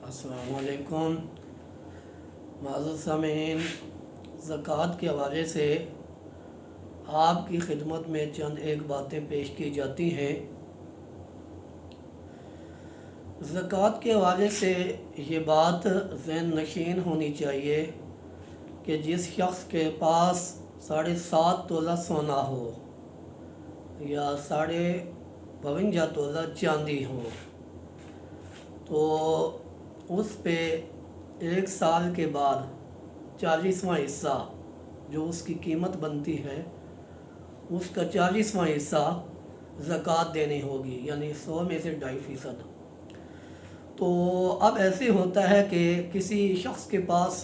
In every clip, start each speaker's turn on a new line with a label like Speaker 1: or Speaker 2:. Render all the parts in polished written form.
Speaker 1: अस्सलाम वालेकुम मुअज़्ज़ज़ सामीन। ज़कात के हवाले से आपकी खिदमत में चंद एक बातें पेश की जाती हैं। ज़कात के हवाले से ये बात ज़हन नशीन होनी चाहिए कि जिस शख्स के पास 7.5 तोला सोना हो या 52 तोला चांदी हो तो उस पे 1 साल के बाद 40वां हिस्सा जो उसकी कीमत बनती है उसका 40वां हिस्सा ज़कात देनी होगी, यानी 100 में से 2.5%। तो अब ऐसे होता है कि किसी शख्स के पास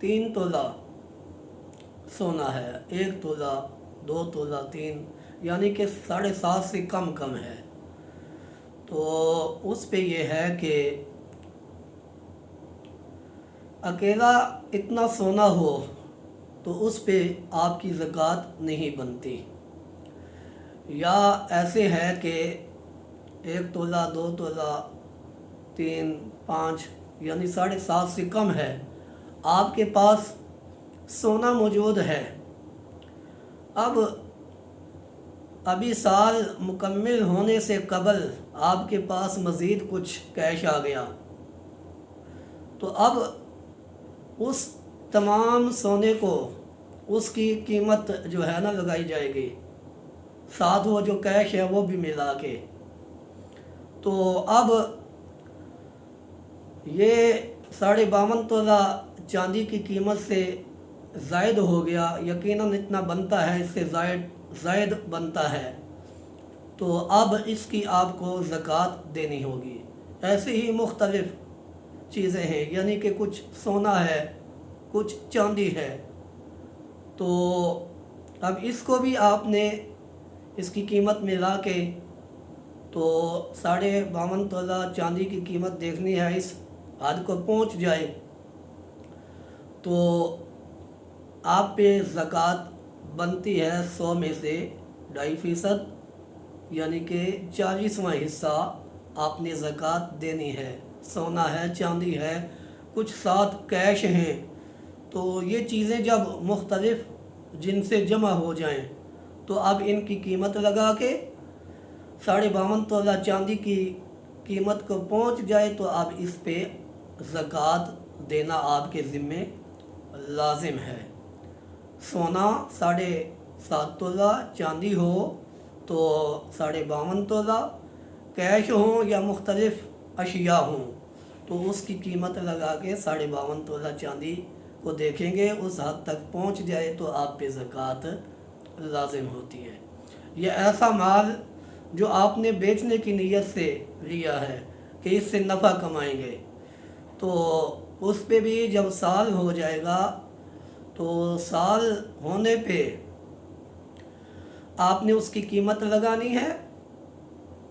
Speaker 1: 3 तोला सोना है, 1 तोला, 2 तोला, 3, यानी कि 7.5 से कम है। तो उस पे ये है कि अकेला इतना सोना हो तो उस पे आपकी ज़कात नहीं बनती, या ऐसे है कि 1 तोला, 2 तोला, 3, 5 यानी 7.5 से कम है, आपके पास सोना मौजूद है। अब अभी साल मुकम्मल होने से कबल आपके पास मज़ीद कुछ कैश आ गया, तो अब उस तमाम सोने को उसकी कीमत जो है ना लगाई जाएगी, साथ वो जो कैश है वो भी मिला के। तो अब ये 52 तोला चांदी की कीमत से ज़ायद हो गया, यकीनन इतना बनता है, इससे ज़ायद बनता है, तो अब इसकी आपको ज़कात देनी होगी। ऐसे ही मुख्तलिफ़ चीज़ें हैं, यानी कि कुछ सोना है, कुछ चांदी है, तो अब इसको भी आपने इसकी कीमत मिला के तो 52 तोला चांदी की कीमत देखनी है, इस हद को पहुंच जाए तो आप पे ज़कात बनती है 100 में से 2.5%, यानी कि 40वां हिस्सा आपने ज़कात देनी है। सोना है, चांदी है, कुछ साथ कैश हैं, तो ये चीज़ें जब मुख्तलिफ़ जिनसे जमा हो जाएं तो अब इनकी कीमत लगा के 52 तोला चांदी की कीमत को पहुंच जाए तो अब इस पे ज़कात देना आपके ज़िम्मे लाजिम है। सोना 7.5 तोला, चांदी हो तो 52 तोला, कैश हो या मुख्तलिफ़ अशिया हों तो उसकी कीमत लगा के 52 तोला चांदी को देखेंगे, उस हद तक पहुंच जाए तो आप पे ज़कात लाजिम होती है। यह ऐसा माल जो आपने बेचने की नीयत से लिया है कि इससे नफ़ा कमाएंगे, तो उस पे भी जब साल हो जाएगा तो साल होने पे आपने उसकी कीमत लगानी है।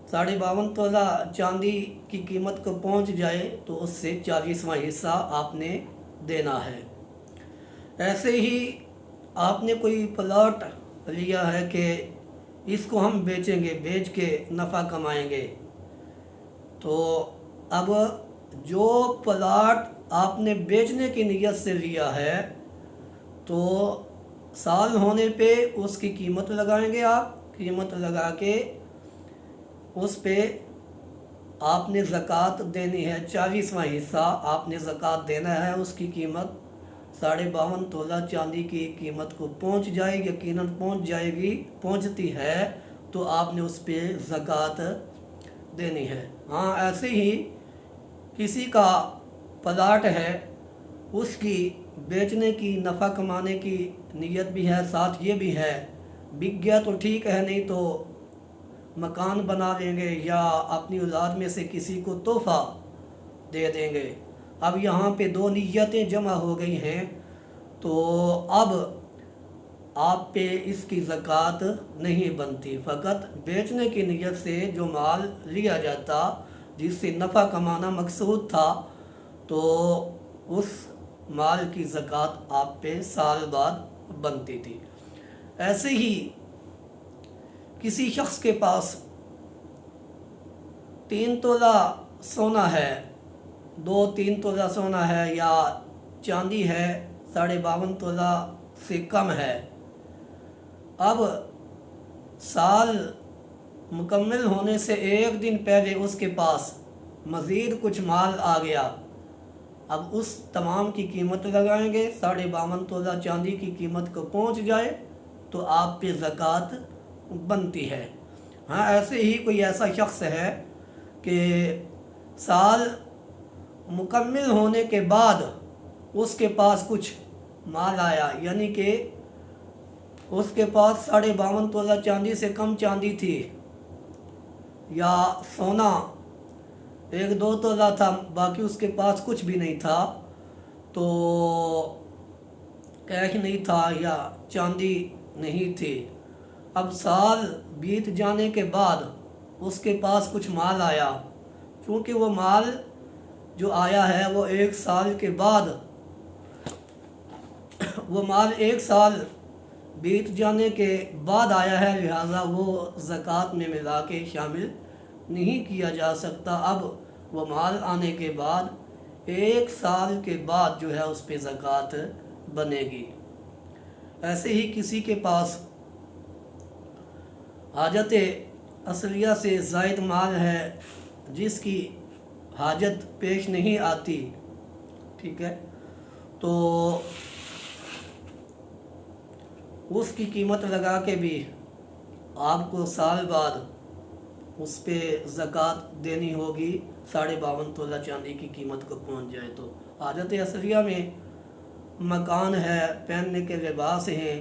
Speaker 1: 52 तोला चांदी की कीमत को पहुंच जाए तो उससे 40वां हिस्सा आपने देना है। ऐसे ही आपने कोई प्लॉट लिया है कि इसको हम बेचेंगे, बेच के नफ़ा कमाएंगे, तो अब जो प्लॉट आपने बेचने की नीयत से लिया है तो साल होने पे उसकी कीमत लगाएंगे आप, कीमत लगा के उस पे आपने ज़कात देनी है। 40वां हिस्सा आपने ज़कात देना है। उसकी कीमत 52 तोला चांदी की कीमत को पहुंच जाए, यकीनन पहुंच जाएगी, पहुंचती है तो आपने उस पे ज़कात देनी है। हाँ, ऐसे ही किसी का प्लाट है, उसकी बेचने की, नफ़ा कमाने की नीयत भी है, साथ ये भी है बिक गया तो ठीक है, नहीं तो मकान बना लेंगे या अपनी औलाद में से किसी को तोहफ़ा दे देंगे। अब यहाँ पे दो नीयतें जमा हो गई हैं, तो अब आप पे इसकी ज़कात नहीं बनती। फ़कत बेचने की नीयत से जो माल लिया जाता, जिससे नफ़ा कमाना मकसूद था, तो उस माल की ज़कात आप पे साल बाद बनती थी। ऐसे ही किसी शख्स के पास 3 तोला सोना है 2-3 तोला सोना है या चांदी है 52.5 तोला से कम है। अब साल मुकम्मल होने से एक दिन पहले उसके पास मज़ीद कुछ माल आ गया, अब उस तमाम की कीमत लगाएंगे। 52.5 तोला चांदी की कीमत को पहुंच जाए तो आप पे ज़कात बनती है। हाँ, ऐसे ही कोई ऐसा शख्स है कि साल मुकम्मल होने के बाद उसके पास कुछ माल आया, यानी कि उसके पास 52.5 तोला चांदी से कम चांदी थी या सोना 1-2 तोला था, बाकी उसके पास कुछ भी नहीं था, तो कैश नहीं था या चांदी नहीं थी। अब साल बीत जाने के बाद उसके पास कुछ माल आया, क्योंकि वो माल जो आया है वो 1 साल के बाद, वो माल 1 साल बीत जाने के बाद आया है, लिहाजा वो ज़कात में मिला के शामिल नहीं किया जा सकता। अब वो माल आने के बाद 1 साल के बाद जो है उस पे ज़कात बनेगी। ऐसे ही किसी के पास हाजत असलिया से ज़ायद माल है जिसकी हाजत पेश नहीं आती, ठीक है, तो उसकी कीमत लगा के भी आपको साल बाद उस पे ज़कात देनी होगी। 52.5 तोला चांदी की कीमत को पहुंच जाए तो। हाजत असलिया में मकान है, पहनने के लिबास हैं,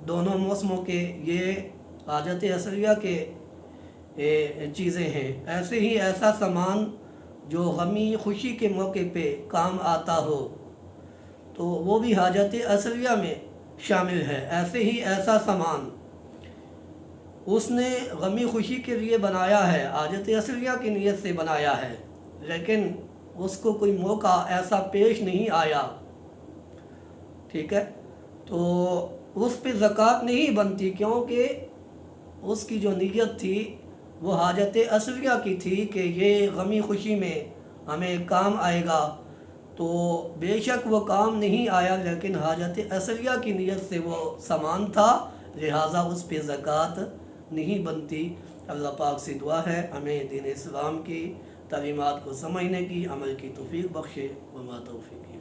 Speaker 1: दोनों मौसमों के ये हाजत असलिया के चीज़ें हैं। ऐसे ही ऐसा सामान जो गमी खुशी के मौके पे काम आता हो तो वो भी हाजत असलिया में शामिल है। ऐसे ही ऐसा सामान उसने गमी खुशी के लिए बनाया है, हाजत असलिया की नीयत से बनाया है, लेकिन उसको कोई मौका ऐसा पेश नहीं आया, ठीक है, तो उस पे ज़कात नहीं बनती, क्योंकि उसकी जो नीयत थी वो हाजत असलिया की थी कि ये गमी खुशी में हमें काम आएगा, तो बेशक वो काम नहीं आया, लेकिन हाजत असलिया की नीयत से वो सामान था, लिहाजा उस पे ज़कात नहीं बनती। अल्लाह पाक से दुआ है हमें दीन इस्लाम की तालीमात को समझने की, अमल की तौफीक बख्शे। वमा तौफीक।